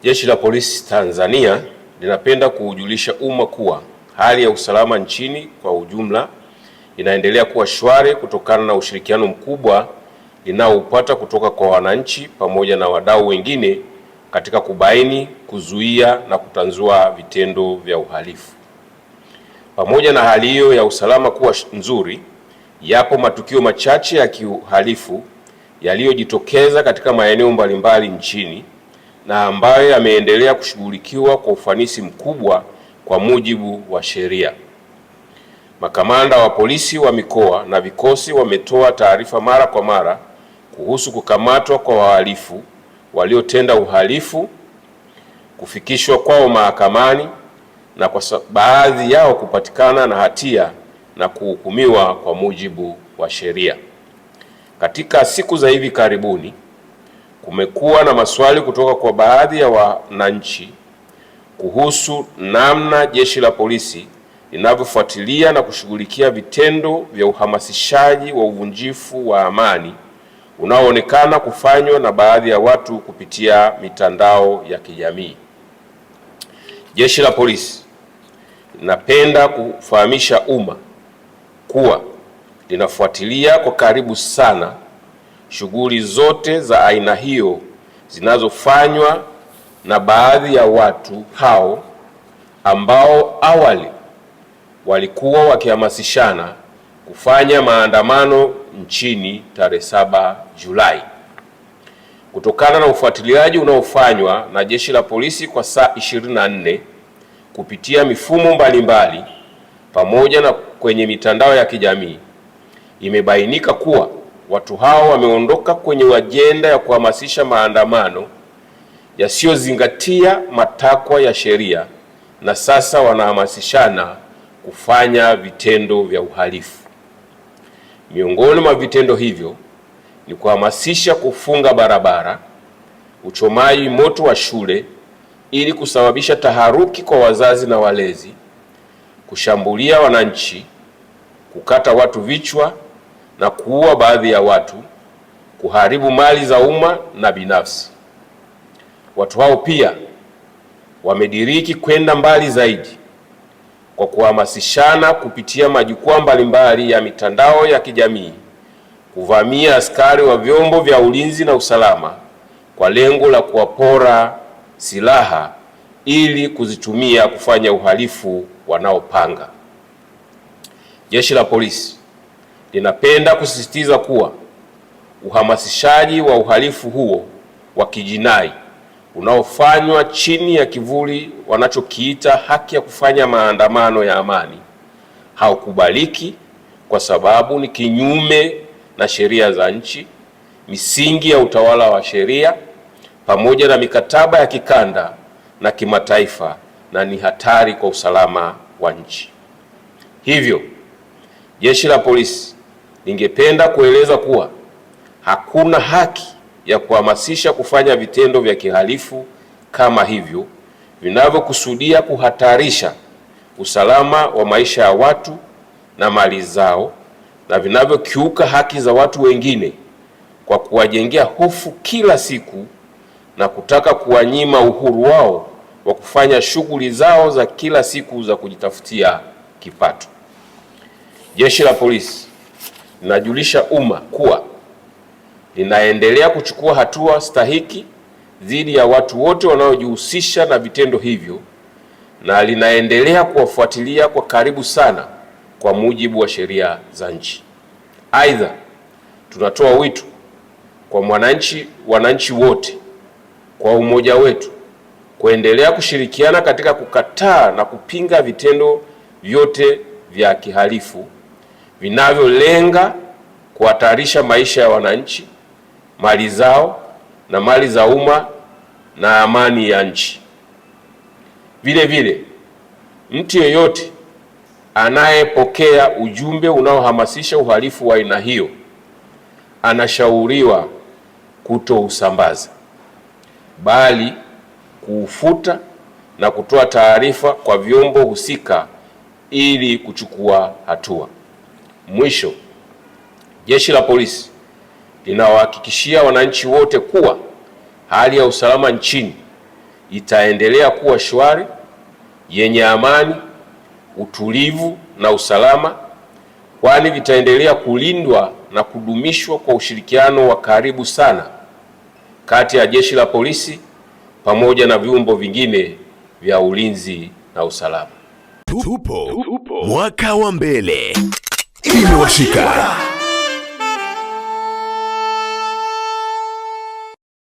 Jeshi la Polisi Tanzania linapenda kuujulisha umma kuwa hali ya usalama nchini kwa ujumla inaendelea kuwa shwari kutokana na ushirikiano mkubwa linaoupata kutoka kwa wananchi pamoja na wadau wengine katika kubaini, kuzuia na kutanzua vitendo vya uhalifu. Pamoja na hali hiyo ya usalama kuwa nzuri, yapo matukio machache ya kiuhalifu yaliyojitokeza katika maeneo mbalimbali nchini na ambayo yameendelea kushughulikiwa kwa ufanisi mkubwa kwa mujibu wa sheria. Makamanda wa polisi wa mikoa na vikosi wametoa taarifa mara kwa mara kuhusu kukamatwa kwa wahalifu waliotenda uhalifu, kufikishwa kwao mahakamani na kwa baadhi yao kupatikana na hatia na kuhukumiwa kwa mujibu wa sheria. Katika siku za hivi karibuni kumekuwa na maswali kutoka kwa baadhi ya wananchi kuhusu namna Jeshi la Polisi linavyofuatilia na kushughulikia vitendo vya uhamasishaji wa uvunjifu wa amani unaoonekana kufanywa na baadhi ya watu kupitia mitandao ya kijamii. Jeshi la Polisi linapenda kufahamisha umma kuwa linafuatilia kwa karibu sana shughuli zote za aina hiyo zinazofanywa na baadhi ya watu hao ambao awali walikuwa wakihamasishana kufanya maandamano nchini tarehe 7 Julai. Kutokana na ufuatiliaji unaofanywa na Jeshi la Polisi kwa saa 24 kupitia mifumo mbalimbali pamoja na kwenye mitandao ya kijamii, imebainika kuwa watu hao wameondoka kwenye ajenda ya kuhamasisha maandamano yasiyozingatia matakwa ya sheria na sasa wanahamasishana kufanya vitendo vya uhalifu. Miongoni mwa vitendo hivyo ni kuhamasisha kufunga barabara, uchomaji moto wa shule ili kusababisha taharuki kwa wazazi na walezi, kushambulia wananchi, kukata watu vichwa na kuua baadhi ya watu, kuharibu mali za umma na binafsi. Watu hao pia wamediriki kwenda mbali zaidi kwa kuhamasishana kupitia majukwaa mbalimbali ya mitandao ya kijamii kuvamia askari wa vyombo vya ulinzi na usalama kwa lengo la kuwapora silaha ili kuzitumia kufanya uhalifu wanaopanga. Jeshi la Polisi linapenda kusisitiza kuwa uhamasishaji wa uhalifu huo wa kijinai unaofanywa chini ya kivuli wanachokiita haki ya kufanya maandamano ya amani haukubaliki kwa sababu ni kinyume na sheria za nchi, misingi ya utawala wa sheria pamoja na mikataba ya kikanda na kimataifa na ni hatari kwa usalama wa nchi. Hivyo, Jeshi la Polisi lingependa kueleza kuwa hakuna haki ya kuhamasisha kufanya vitendo vya kihalifu kama hivyo vinavyokusudia kuhatarisha usalama wa maisha ya watu na mali zao na vinavyokiuka haki za watu wengine kwa kuwajengea hofu kila siku na kutaka kuwanyima uhuru wao wa kufanya shughuli zao za kila siku za kujitafutia kipato. Jeshi la Polisi linajulisha umma kuwa linaendelea kuchukua hatua stahiki dhidi ya watu wote wanaojihusisha na vitendo hivyo na linaendelea kuwafuatilia kwa karibu sana kwa mujibu wa sheria za nchi. Aidha, tunatoa wito kwa wananchi wote kwa umoja wetu kuendelea kushirikiana katika kukataa na kupinga vitendo vyote vya kihalifu vinavyolenga kuhatarisha maisha ya wananchi, mali zao na mali za umma na amani ya nchi. Vile vile, mtu yeyote anayepokea ujumbe unaohamasisha uhalifu wa aina hiyo anashauriwa kutousambaza, bali kuufuta na kutoa taarifa kwa vyombo husika ili kuchukua hatua. Mwisho, Jeshi la Polisi linawahakikishia wananchi wote kuwa hali ya usalama nchini itaendelea kuwa shwari, yenye amani, utulivu na usalama, kwani vitaendelea kulindwa na kudumishwa kwa ushirikiano wa karibu sana kati ya Jeshi la Polisi pamoja na vyombo vingine vya ulinzi na usalama. Tupo mwaka wa mbele. Imewashika.